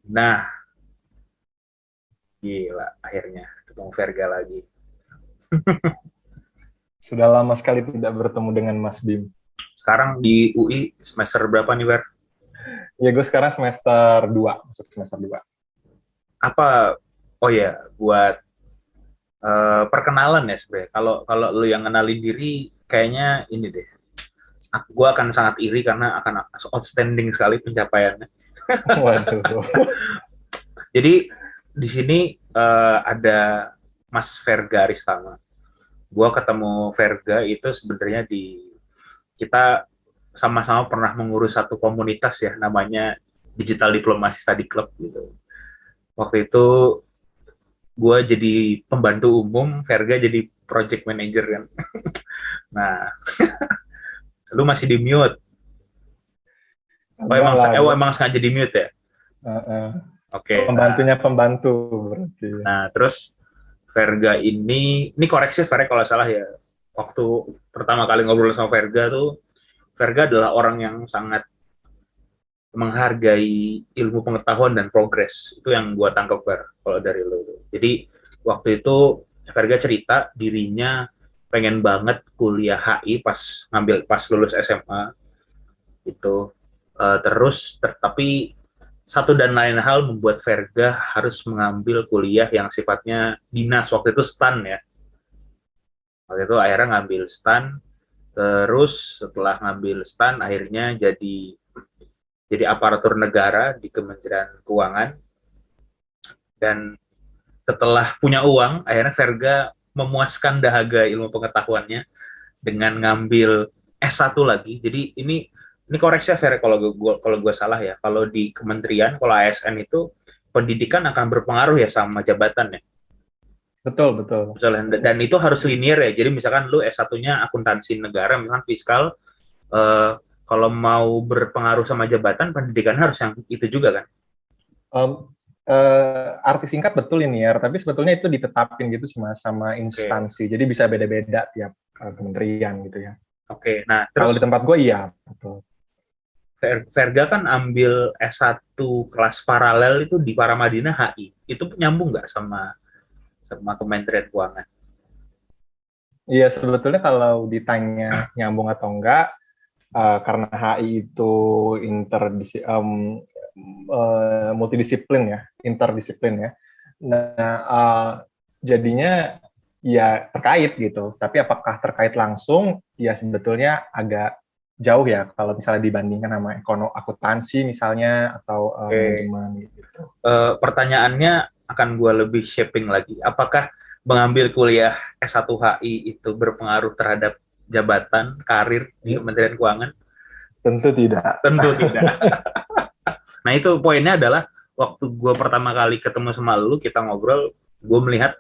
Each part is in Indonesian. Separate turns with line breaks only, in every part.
Nah, gila, akhirnya ketemu Verga lagi.
Sudah lama sekali tidak bertemu dengan Mas Bim.
Sekarang di UI semester berapa nih, Ver?
Ya, gue sekarang semester 2, masuk semester 2.
Apa, oh ya, buat perkenalan ya sebenarnya. Kalau kalau lu yang kenalin diri, kayaknya ini deh. Gue akan sangat iri karena akan outstanding sekali pencapaiannya.
Waduh.
Jadi di sini ada Mas Verga Aristama. Gue ketemu Verga itu sebenarnya di kita sama-sama pernah mengurus satu komunitas ya, namanya Digital Diplomasi Study Club gitu. Waktu itu gue jadi pembantu umum, Verga jadi project manager kan. Nah, lu masih di mute.
Enggak lah,
Oh
gue
emang sengaja di mute ya? Oke, nah,
pembantunya pembantu berarti.
terus Verga ini koreksi Verga kalau salah ya. Waktu pertama kali ngobrol sama Verga tuh, Verga adalah orang yang sangat menghargai ilmu pengetahuan dan progres. Itu yang gue tangkap Ver, kalau dari lo. Jadi waktu itu Verga cerita dirinya pengen banget kuliah HI pas lulus SMA itu. Tapi satu dan lain hal membuat Verga harus mengambil kuliah yang sifatnya dinas, waktu itu STAN ya. Waktu itu akhirnya ngambil STAN, terus setelah ngambil STAN akhirnya jadi aparatur negara di Kementerian Keuangan. Dan setelah punya uang akhirnya Verga memuaskan dahaga ilmu pengetahuannya dengan ngambil S1 lagi. Jadi ini koreksi ya Fer, kalau gue salah ya. Kalau di kementerian, kalau ASN itu pendidikan akan berpengaruh ya sama jabatan ya.
Betul, betul.
Misalnya,
Betul.
dan itu harus linear ya. Jadi misalkan lu S1-nya akuntansi negara, misalkan fiskal, eh, kalau mau berpengaruh sama jabatan, pendidikan harus yang itu juga kan.
Um, Arti singkat betul ini ya, tapi sebetulnya itu ditetapin gitu sama
Oke,
instansi. Jadi bisa beda-beda tiap kementerian gitu ya.
oke. Nah,
Kalau
terus
di tempat gue iya, betul.
Verga kan ambil S1 kelas paralel itu di Paramadina HI. Itu nyambung nggak sama Kementerian Keuangan?
Iya, sebetulnya kalau ditanya nyambung atau enggak, karena HI itu multidisiplin ya, interdisiplin ya. Nah, jadinya ya terkait gitu. Tapi apakah terkait langsung? Ya sebetulnya agak jauh ya kalau misalnya dibandingkan sama akuntansi misalnya atau
Oke.
manajemen gitu.
Pertanyaannya akan gue lebih shaping lagi. Apakah mengambil kuliah S1 HI itu berpengaruh terhadap jabatan, karir di Kementerian Keuangan?
Tentu tidak.
Tentu tidak. Nah itu poinnya adalah waktu gue pertama kali ketemu sama lu, kita ngobrol, gue melihat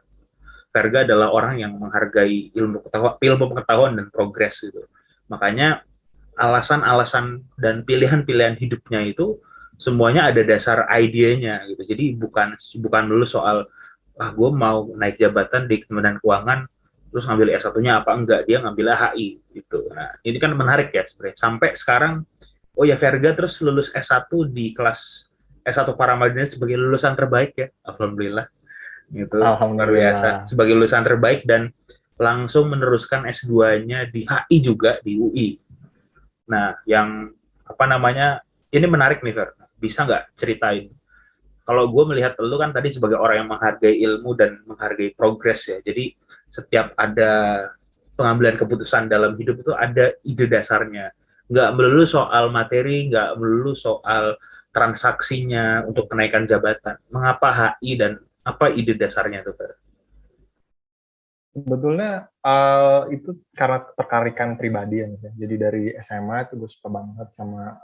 Verga adalah orang yang menghargai ilmu pengetahuan dan progres gitu. Makanya alasan-alasan dan pilihan-pilihan hidupnya itu semuanya ada dasar idenya gitu. Jadi bukan bukan dulu soal gue mau naik jabatan di Kementerian Keuangan terus ngambil S1-nya apa enggak, dia ngambil HI gitu. Nah, ini kan menarik ya sebenarnya. Sampai sekarang oh ya Verga terus lulus S1 di kelas S1 Paramadina sebagai lulusan terbaik ya. Alhamdulillah. Itu luar biasa.
Alhamdulillah.
Sebagai lulusan terbaik dan langsung meneruskan S2-nya di HI juga di UI. Nah, yang apa namanya, ini menarik nih, Fer. Bisa nggak ceritain? Kalau gue melihat lu kan tadi sebagai orang yang menghargai ilmu dan menghargai progres ya. Jadi setiap ada pengambilan keputusan dalam hidup itu ada ide dasarnya. Nggak melulu soal materi, nggak melulu soal transaksinya untuk kenaikan jabatan. Mengapa HI dan apa ide dasarnya tuh, Fer?
Sebetulnya itu karena tertarikan pribadi ya. Jadi dari SMA itu gue suka banget sama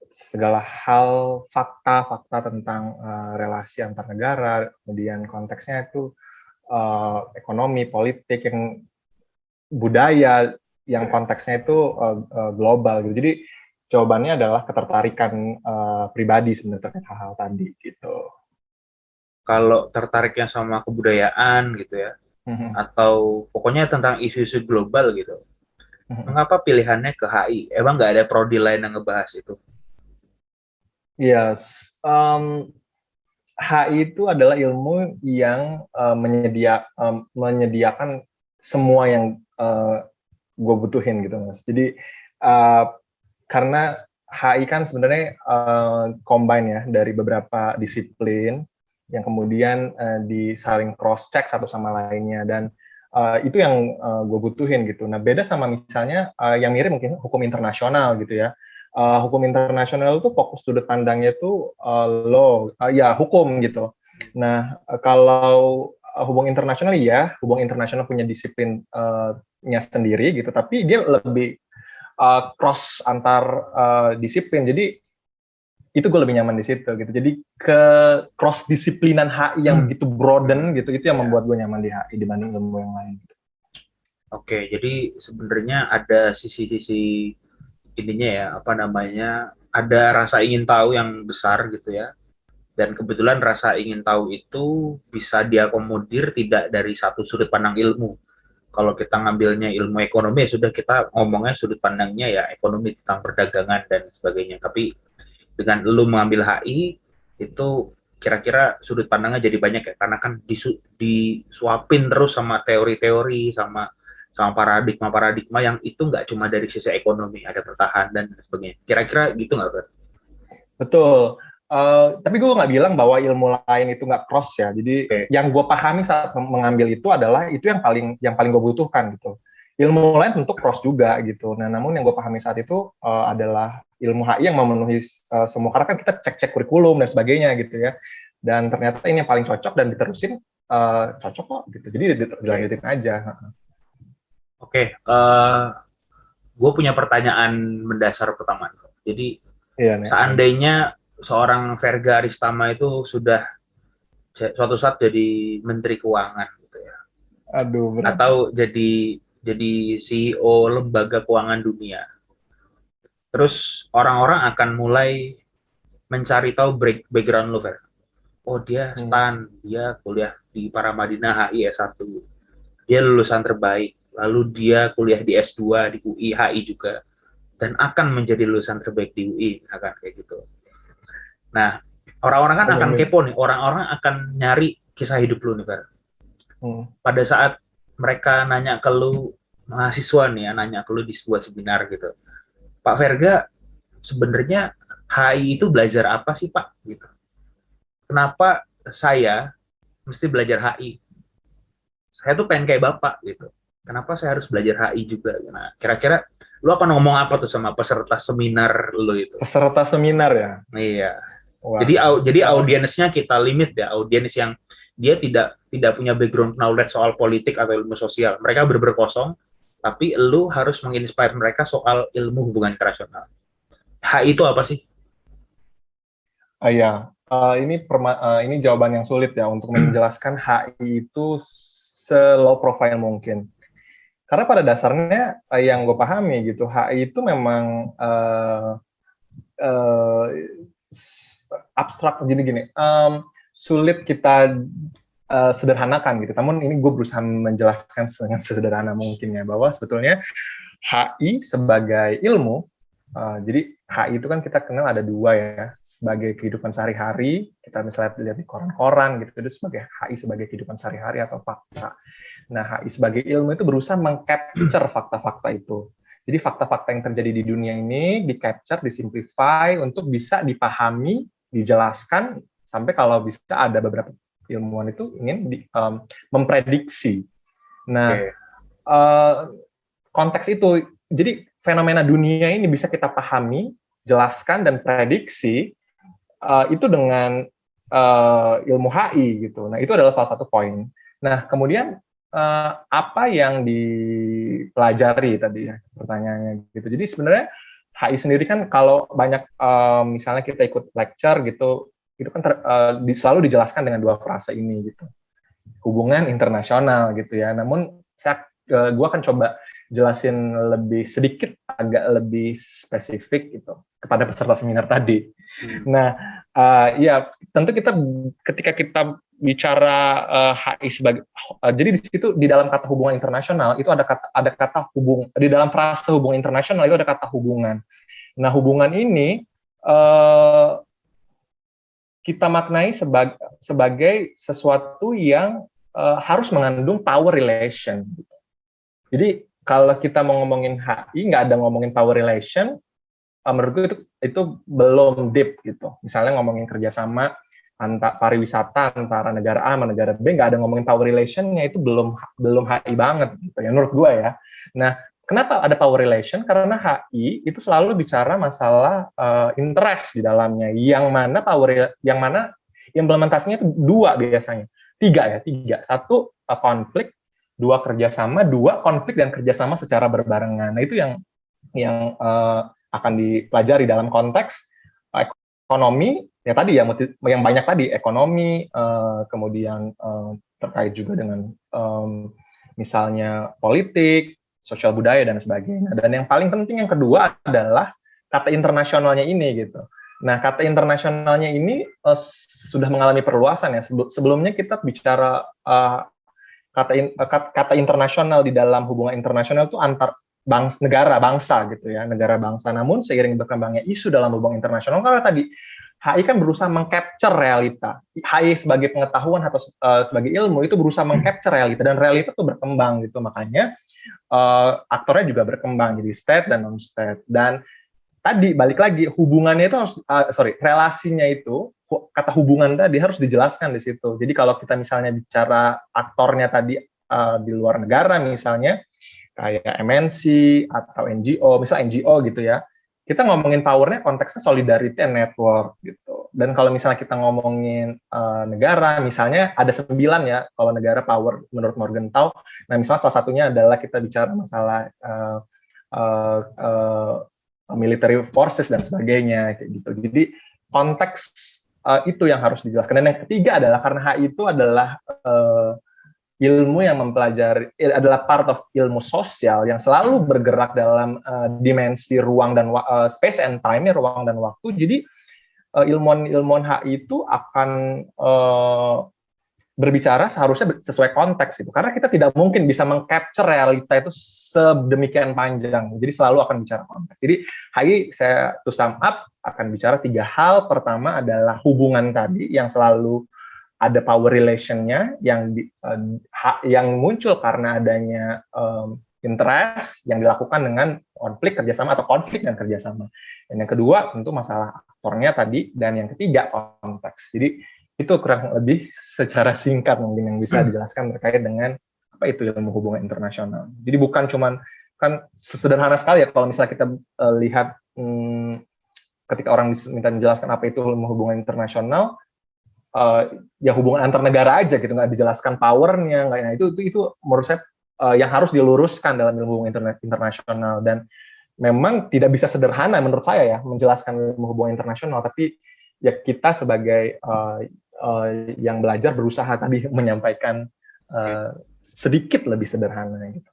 segala hal fakta-fakta tentang relasi antar negara, kemudian konteksnya itu ekonomi, politik, yang budaya, yang konteksnya itu global gitu. Jadi jawabannya adalah ketertarikan pribadi sebenarnya terkait hal-hal tadi gitu.
Kalau tertariknya sama kebudayaan gitu ya, atau pokoknya tentang isu-isu global gitu, mengapa pilihannya ke HI? Emang nggak ada prodi lain yang ngebahas itu?
Yes. HI itu adalah ilmu yang menyediakan semua yang gue butuhin gitu Mas. Jadi karena HI kan sebenarnya combine ya dari beberapa disiplin yang kemudian disaling cross check satu sama lainnya, dan itu yang gue butuhin gitu. Nah beda sama misalnya yang mirip mungkin hukum internasional gitu ya. Hukum internasional itu fokus sudut pandangnya itu ya hukum gitu. Nah kalau hubungan internasional ya, hubungan internasional punya disiplinnya sendiri gitu, tapi dia lebih cross antar disiplin. Jadi itu gue lebih nyaman di situ gitu. Jadi ke cross disiplinan HI yang begitu broaden gitu, itu yang membuat gue nyaman di HI dibanding ilmu yang lain. Gitu.
Oke, jadi sebenarnya ada sisi-sisi ininya ya, apa namanya, ada rasa ingin tahu yang besar gitu ya. Dan kebetulan rasa ingin tahu itu bisa diakomodir tidak dari satu sudut pandang ilmu. Kalau kita ngambilnya ilmu ekonomi, ya sudah kita ngomongnya sudut pandangnya ya ekonomi tentang perdagangan dan sebagainya. Tapi dengan lu mengambil HI, itu kira-kira sudut pandangnya jadi banyak ya, karena kan disuapin terus sama teori-teori, sama paradigma-paradigma yang itu nggak cuma dari sisi ekonomi, ada pertahanan dan sebagainya. Kira-kira gitu nggak, Bro?
Betul. Tapi gue nggak bilang bahwa ilmu lain itu nggak cross ya. Jadi yang gue pahami saat mengambil itu adalah itu yang paling gue butuhkan gitu. Ilmu lain tentu cross juga gitu. Nah, namun yang gue pahami saat itu adalah ilmu HI yang memenuhi semua, karena kan kita cek-cek kurikulum dan sebagainya gitu ya. Dan ternyata ini yang paling cocok dan diterusin cocok kok gitu. Jadi dilanjutin aja.
Oke, gue punya pertanyaan mendasar pertama. Jadi seandainya seorang Verga Aristama itu sudah suatu saat jadi Menteri Keuangan gitu ya, atau jadi CEO lembaga keuangan dunia, terus orang-orang akan mulai mencari tahu background lo, Ver. Oh, dia stan, dia kuliah di Paramadina HI S1, dia lulusan terbaik, lalu dia kuliah di S2 di UI HI juga, dan akan menjadi lulusan terbaik di UI, akan kayak gitu. Nah, orang-orang kan akan kepo nih, orang-orang akan nyari kisah hidup lu nih, Fer. Pada saat mereka nanya ke lu, mahasiswa nih ya, nanya ke lu di sebuah seminar gitu, Pak Verga, sebenarnya HI itu belajar apa sih, Pak? Gitu. Kenapa saya mesti belajar HI? Saya tuh pengen kayak Bapak gitu. Kenapa saya harus belajar HI juga? Nah, kira-kira lu akan ngomong apa tuh sama peserta seminar lu itu?
Peserta seminar ya?
Iya. Wah. Jadi audiensnya kita limit ya, audiens yang dia tidak punya background knowledge soal politik atau ilmu sosial. Mereka benar-benar kosong, tapi lu harus menginspire mereka soal ilmu hubungan internasional. HI itu apa sih?
Ini jawaban yang sulit ya untuk menjelaskan HI itu se-low profile mungkin. Karena pada dasarnya yang gue pahami gitu, HI itu memang abstrak, gini, sulit kita sederhanakan gitu. Namun ini gue berusaha menjelaskan dengan sesederhana mungkin ya, bahwa sebetulnya HI sebagai ilmu, jadi HI itu kan kita kenal ada dua ya, sebagai kehidupan sehari-hari, kita misalnya lihat di koran-koran gitu, itu sebagai HI sebagai kehidupan sehari-hari atau fakta. Nah, HI sebagai ilmu itu berusaha meng-capture fakta-fakta itu. Jadi fakta-fakta yang terjadi di dunia ini di-capture, disimplify untuk bisa dipahami, dijelaskan, sampai kalau bisa ada beberapa ilmuwan itu ingin memprediksi. Nah, konteks itu, jadi fenomena dunia ini bisa kita pahami, jelaskan, dan prediksi itu dengan ilmu HI gitu. Nah, itu adalah salah satu poin. Nah, kemudian apa yang dipelajari tadi ya pertanyaannya gitu. Jadi sebenarnya HI sendiri kan kalau banyak misalnya kita ikut lecture gitu, itu kan selalu dijelaskan dengan dua frase ini gitu. Hubungan internasional gitu ya. Namun gue akan coba jelasin lebih sedikit, agak lebih spesifik gitu kepada peserta seminar tadi. Nah, ya tentu kita ketika kita bicara HI sebagai, jadi di situ di dalam kata hubungan internasional itu ada kata hubung, di dalam frase hubungan internasional itu ada kata hubungan. Nah, hubungan ini kita maknai sebagai sesuatu yang harus mengandung power relation. Jadi kalau kita mau ngomongin HI, nggak ada ngomongin power relation, menurut gue itu belum deep gitu. Misalnya ngomongin kerjasama antar pariwisata antara negara A sama negara B, nggak ada ngomongin power relation-nya, itu belum HI banget gitu ya, menurut gue ya. Nah, kenapa ada power relation? Karena HI itu selalu bicara masalah interest di dalamnya, yang mana implementasinya itu dua biasanya, tiga. Satu konflik, dua kerjasama, dua konflik dan kerjasama secara berbarengan. Nah, itu yang akan dipelajari dalam konteks ekonomi, ya tadi ya, yang banyak tadi, ekonomi, kemudian terkait juga dengan misalnya politik, sosial budaya, dan sebagainya. Dan yang paling penting yang kedua adalah kata internasionalnya ini gitu. Nah, kata internasionalnya ini sudah mengalami perluasan ya. Sebelumnya kita bicara kata internasional di dalam hubungan internasional itu antar negara bangsa gitu ya, negara bangsa. Namun seiring berkembangnya isu dalam hubungan internasional, karena tadi HI kan berusaha mengcapture realita. HI sebagai pengetahuan atau sebagai ilmu itu berusaha mengcapture realita, dan realita itu berkembang gitu. Makanya aktornya juga berkembang jadi state dan non state. Dan tadi balik lagi, hubungannya itu harus relasinya itu, kata hubungan tadi harus dijelaskan di situ. Jadi kalau kita misalnya bicara aktornya tadi di luar negara misalnya kayak MNC atau NGO, misal NGO gitu ya, kita ngomongin powernya konteksnya solidarity and network gitu. Dan kalau misalnya kita ngomongin negara, misalnya ada 9 ya, kalau negara power menurut Morgenthau. Nah, misalnya salah satunya adalah kita bicara masalah military forces dan sebagainya kayak gitu. Jadi konteks itu yang harus dijelaskan. Dan yang ketiga adalah karena HI itu adalah ilmu yang mempelajari, adalah part of ilmu sosial yang selalu bergerak dalam dimensi ruang dan space and time, ya, ruang dan waktu. Jadi ilmuwan HI itu akan berbicara seharusnya sesuai konteks itu, karena kita tidak mungkin bisa mengcapture realita itu sedemikian panjang, jadi selalu akan bicara konteks. Jadi HI, saya to sum up, akan bicara 3 hal. Pertama adalah hubungan tadi yang selalu ada power relation-nya yang muncul karena adanya interest yang dilakukan dengan konflik kerjasama atau konflik dan kerjasama. Dan yang kedua tentu masalah aktornya tadi, dan yang ketiga konteks. Jadi itu kurang lebih secara singkat mungkin yang bisa dijelaskan terkait dengan apa itu ilmu hubungan internasional. Jadi bukan cuman, kan sesederhana sekali ya kalau misalnya kita lihat ketika orang minta menjelaskan apa itu ilmu hubungan internasional, ya hubungan antar negara aja gitu, nggak dijelaskan powernya, nggak. Nah, itu menurut saya yang harus diluruskan dalam ilmu hubungan internasional. Dan memang tidak bisa sederhana menurut saya ya menjelaskan ilmu hubungan internasional, tapi ya kita sebagai yang belajar berusaha tadi menyampaikan sedikit lebih sederhana gitu.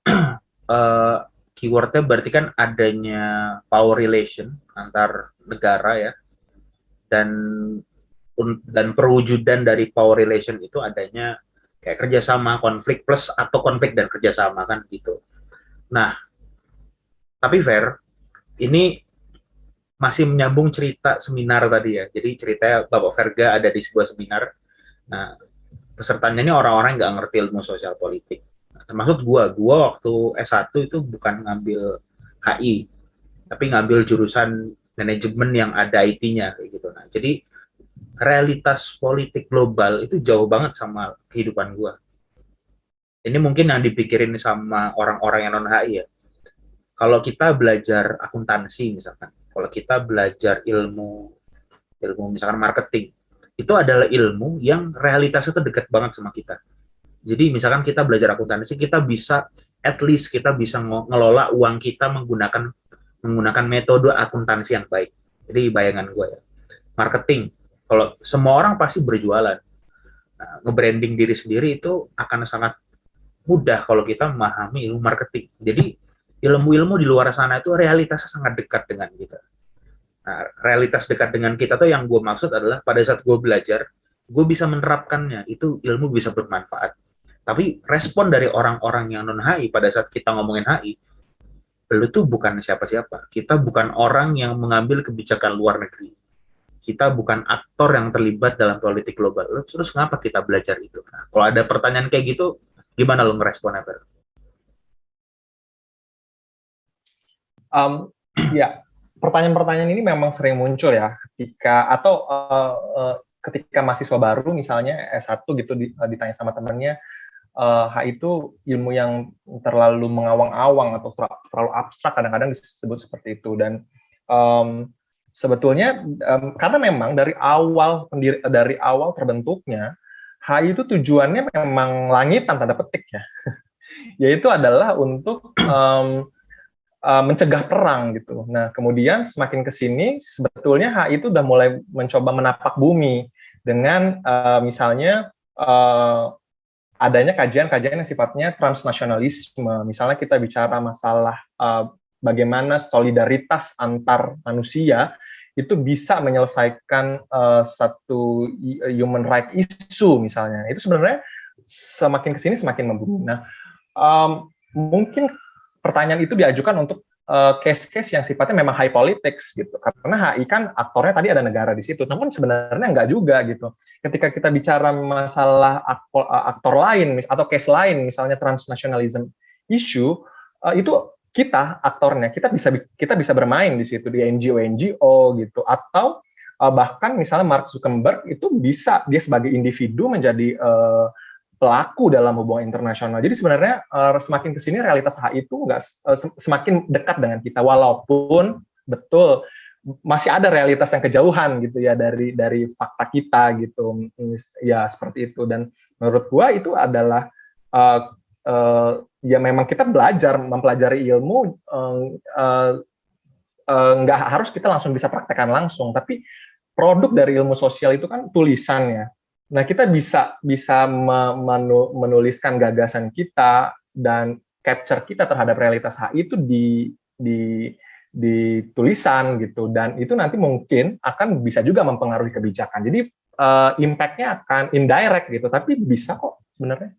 Keywordnya berarti kan adanya power relation antar negara ya, dan perwujudan dari power relation itu adanya kayak kerjasama, konflik plus atau konflik dan kerjasama kan gitu. Nah, tapi Fer, ini masih menyambung cerita seminar tadi ya. Jadi ceritanya Bapak Verga ada di sebuah seminar. Nah, pesertanya ini orang-orang yang nggak ngerti ilmu sosial politik. Nah, termasuk gua waktu S1 itu bukan ngambil HI, tapi ngambil jurusan manajemen yang ada IT-nya kayak gitu. Nah, jadi realitas politik global itu jauh banget sama kehidupan gua. Ini mungkin yang dipikirin sama orang-orang yang non HI ya. Kalau kita belajar akuntansi misalkan, kalau kita belajar ilmu misalkan marketing, itu adalah ilmu yang realitasnya itu dekat banget sama kita. Jadi misalkan kita belajar akuntansi, kita bisa at least kita bisa ngelola uang kita menggunakan metode akuntansi yang baik. Jadi bayangan gue ya. Marketing, kalau semua orang pasti berjualan. Nah, nge-branding diri sendiri itu akan sangat mudah kalau kita memahami ilmu marketing. Jadi ilmu-ilmu di luar sana itu realitasnya sangat dekat dengan kita. Nah, realitas dekat dengan kita tuh yang gue maksud adalah pada saat gue belajar, gue bisa menerapkannya, itu ilmu bisa bermanfaat. Tapi respon dari orang-orang yang non-HI pada saat kita ngomongin HI, lu tuh bukan siapa-siapa. Kita bukan orang yang mengambil kebijakan luar negeri. kita bukan aktor yang terlibat dalam politik global. Terus ngapa kita belajar itu? Nah, kalau ada pertanyaan kayak gitu, gimana lo ngeresponnya, Fer?
Ya, pertanyaan-pertanyaan ini memang sering muncul ya ketika mahasiswa baru misalnya S1 gitu ditanya sama temannya, HI itu ilmu yang terlalu mengawang-awang atau terlalu abstrak, kadang-kadang disebut seperti itu. Dan sebetulnya karena memang dari awal terbentuknya HI itu tujuannya memang langitan tanda petik ya, yaitu adalah untuk mencegah perang gitu. Nah, kemudian semakin ke sini sebetulnya HI itu udah mulai mencoba menapak bumi dengan misalnya adanya kajian-kajian yang sifatnya transnasionalisme. Misalnya kita bicara masalah bagaimana solidaritas antar manusia itu bisa menyelesaikan satu human right issue misalnya. Itu sebenarnya semakin ke sini semakin membumi. Nah, mungkin pertanyaan itu diajukan untuk case-case yang sifatnya memang high politics gitu, karena HI kan aktornya tadi ada negara di situ, namun sebenarnya enggak juga gitu. Ketika kita bicara masalah aktor lain atau case lain, misalnya transnationalism issue, itu kita aktornya, kita bisa bermain di situ di NGO gitu, atau bahkan misalnya Mark Zuckerberg itu bisa dia sebagai individu menjadi pelaku dalam hubungan internasional. Jadi sebenarnya semakin ke sini realitas HI itu semakin dekat dengan kita, walaupun betul masih ada realitas yang kejauhan gitu ya dari fakta kita gitu. Ya seperti itu. Dan menurut gua itu adalah ya memang kita mempelajari ilmu nggak harus kita langsung bisa praktekkan langsung, tapi produk dari ilmu sosial itu kan tulisannya. Nah, kita bisa menuliskan gagasan kita dan capture kita terhadap realitas HI itu di tulisan gitu, dan itu nanti mungkin akan bisa juga mempengaruhi kebijakan. Jadi impact-nya akan indirect gitu, tapi bisa kok sebenarnya.